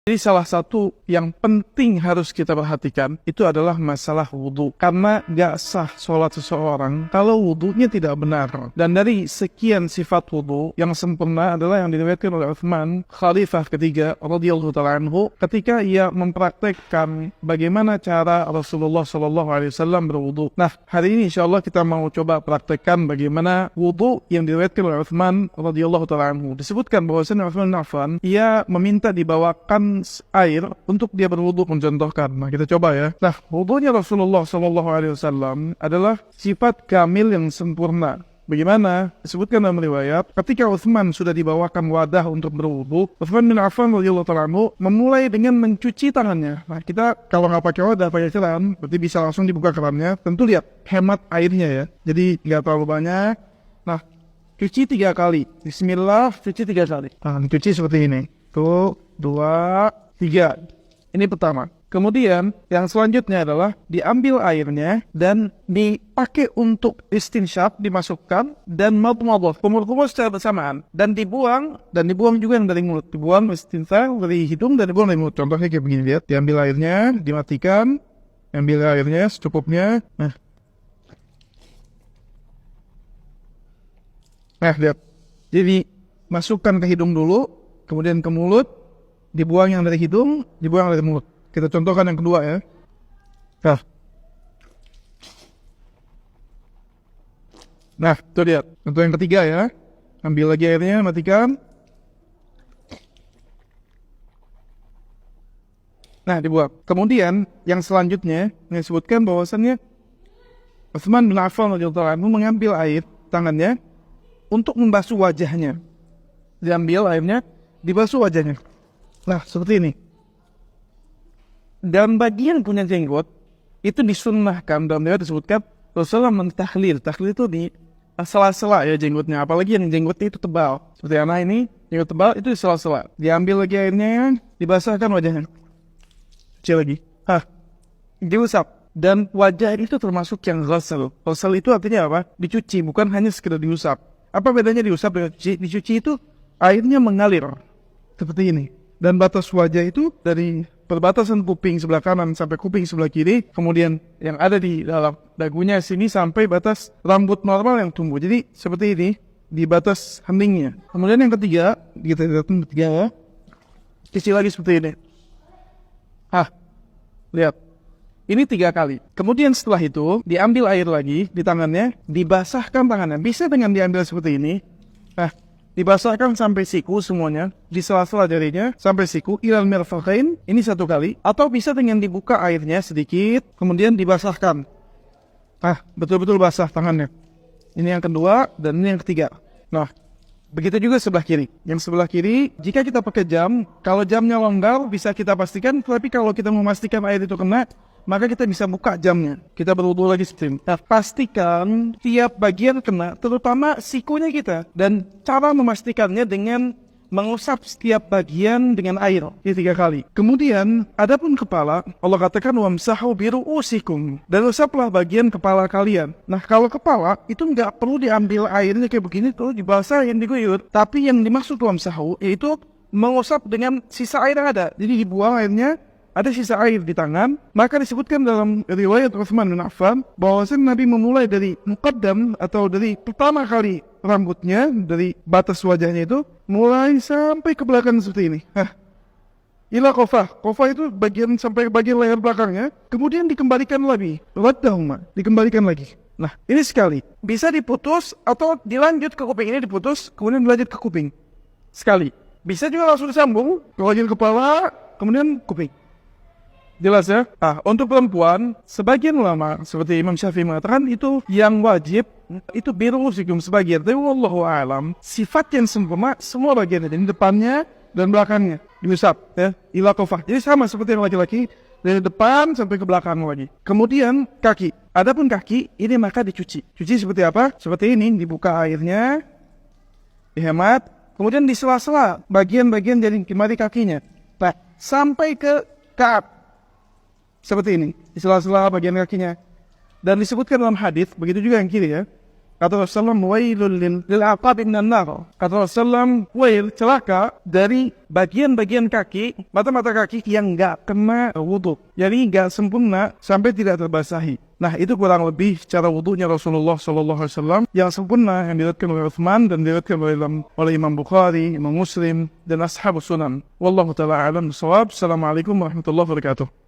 Jadi salah satu yang penting harus kita perhatikan itu adalah masalah wudhu. Karena gak sah sholat seseorang kalau wudhunya tidak benar. Dan dari sekian sifat wudhu, yang sempurna adalah yang diriwayatkan oleh Utsman, Khalifah ketiga radhiyallahu ta'ala anhu, ketika ia mempraktekkan bagaimana cara Rasulullah SAW berwudhu. Nah, hari ini insyaAllah kita mau coba praktekkan bagaimana wudhu yang diriwayatkan oleh Utsman radhiyallahu ta'ala anhu. Disebutkan bahwasanya Utsman bin Affan, ia meminta dibawakan air untuk dia berwudu, mencontohkan. Nah, kita coba ya. Nah, wudunya Rasulullah SAW adalah sifat kamil yang sempurna. Bagaimana? Disebutkan dalam riwayat, ketika Utsman sudah dibawakan wadah untuk berwudu, Utsman bin Affan radhiyallahu ta'ala anhu memulai dengan mencuci tangannya. Nah, kita kalau nggak pakai wadah, pakai keran, berarti bisa langsung dibuka kerannya. Tentu lihat hemat airnya ya. Jadi nggak terlalu banyak. Nah, cuci 3 kali. Bismillah, cuci 3 kali. Nah, cuci seperti ini. 1, 2, 3. Ini pertama. Kemudian yang selanjutnya adalah diambil airnya dan dipakai untuk istinsyaq, dimasukkan dan madmadah, kumur-kumur secara bersamaan, dan dibuang juga yang dari mulut. Dibuang istinsyaq dari hidung dan dibuang dari mulut. Contohnya kayak begini, lihat. Diambil airnya, dimatikan, ambil airnya secukupnya. Nah, lihat. Jadi masukkan ke hidung dulu, kemudian ke mulut, dibuang yang dari hidung, dibuang dari mulut. Kita contohkan yang kedua ya. Nah, itu lihat. Contoh yang ketiga ya. Ambil lagi airnya, matikan. Nah, dibuang. Kemudian yang selanjutnya disebutkan bahwasannya Utsman bin Affan radhiyallahu anhu mengambil air tangannya untuk membasuh wajahnya. Diambil airnya, dibasuh wajahnya. Nah, seperti ini. Dalam bagian punya jenggot, itu disunnahkan, dalam riwayat disebutkan Rasulullah mentahlil. Tahlil itu di sela-sela ya jenggotnya. Apalagi yang jenggotnya itu tebal. Seperti anak ini, jenggot tebal itu di sela-sela. Diambil lagi airnya, dibasahkan wajahnya. Cuci lagi. Diusap. Dan wajah itu termasuk yang ghasal. Ghasal itu artinya apa? Dicuci, bukan hanya sekedar diusap. Apa bedanya diusap dengan dicuci? Dicuci itu airnya mengalir. Seperti ini. Dan batas wajah itu dari perbatasan kuping sebelah kanan sampai kuping sebelah kiri. Kemudian yang ada di dalam dagunya sini sampai batas rambut normal yang tumbuh. Jadi seperti ini di batas heningnya. Kemudian yang ketiga, kita lihat ketiga ya. Cuci lagi seperti ini. Lihat. Ini 3 kali. Kemudian setelah itu diambil air lagi di tangannya, dibasahkan tangannya. Bisa dengan diambil seperti ini. Dibasahkan sampai siku semuanya, di sela-sela jarinya sampai siku, ilal mirfaqain, ini 1 kali, atau bisa dengan dibuka airnya sedikit, kemudian dibasahkan. Betul-betul basah tangannya. Ini yang kedua dan ini yang ketiga. Nah, begitu juga sebelah kiri. Yang sebelah kiri, jika kita pakai jam, kalau jamnya longgar bisa kita pastikan, tapi kalau kita memastikan air itu kena, maka kita bisa buka jamnya. Kita berwudu lagi seperti ini. Nah, pastikan tiap bagian kena, terutama sikunya kita. Dan cara memastikannya dengan mengusap setiap bagian dengan air. Ini 3 kali. Kemudian, adapun kepala, Allah katakan wamsahu biru'usikum. Dan usaplah bagian kepala kalian. Nah, kalau kepala, itu nggak perlu diambil airnya kayak begini, tuh dibasahin, diguyur. Tapi yang dimaksud wamsahu, yaitu mengusap dengan sisa air yang ada. Jadi dibuang airnya, ada sisa air di tangan, maka disebutkan dalam riwayat Utsman bin Affan bahwasanya Nabi memulai dari muqaddam atau dari pertama kali rambutnya, dari batas wajahnya itu, mulai sampai ke belakang seperti ini. Ila qafah. Qafah itu bagian sampai bagian leher belakangnya, kemudian dikembalikan lagi. Waddahuma, dikembalikan lagi. Nah, ini sekali. Bisa diputus atau dilanjut ke kuping ini diputus, kemudian dilanjut ke kuping. Sekali. Bisa juga langsung disambung ke bagian kepala, kemudian kuping. Jelas ya? Untuk perempuan, sebagian ulama seperti Imam Syafi'i mengatakan itu yang wajib itu biru'usikum sebagian. Tapi wallahu a'lam, sifat yang sempurna semua bagian dari depannya dan belakangnya diusap ya, ila qafah. Jadi sama seperti yang laki-laki, dari depan sampai ke belakang lagi. Kemudian kaki. Adapun kaki ini maka dicuci. Cuci seperti apa? Seperti ini, dibuka airnya, dihemat, kemudian di sela-sela bagian-bagian dari kemari kakinya. Nah, sampai ke ka'ab. Seperti ini, di sela-sela bagian kakinya. Dan disebutkan dalam hadis, begitu juga yang kiri ya. Kata Rasulullah, wailul lil aqab minan nar. Kata Rasulullah, wail, celaka dari bagian-bagian kaki, mata-mata kaki yang enggak kena wudu. Jadi enggak sempurna sampai tidak terbasahi. Nah, itu kurang lebih cara wudunya Rasulullah SAW yang sempurna, yang diriwayatkan oleh Utsman dan diriwayatkan oleh Imam Bukhari, Imam Muslim, dan Ashabus Sunan. Wallahu ta'ala a'lam bishawab. Assalamualaikum warahmatullahi wabarakatuh.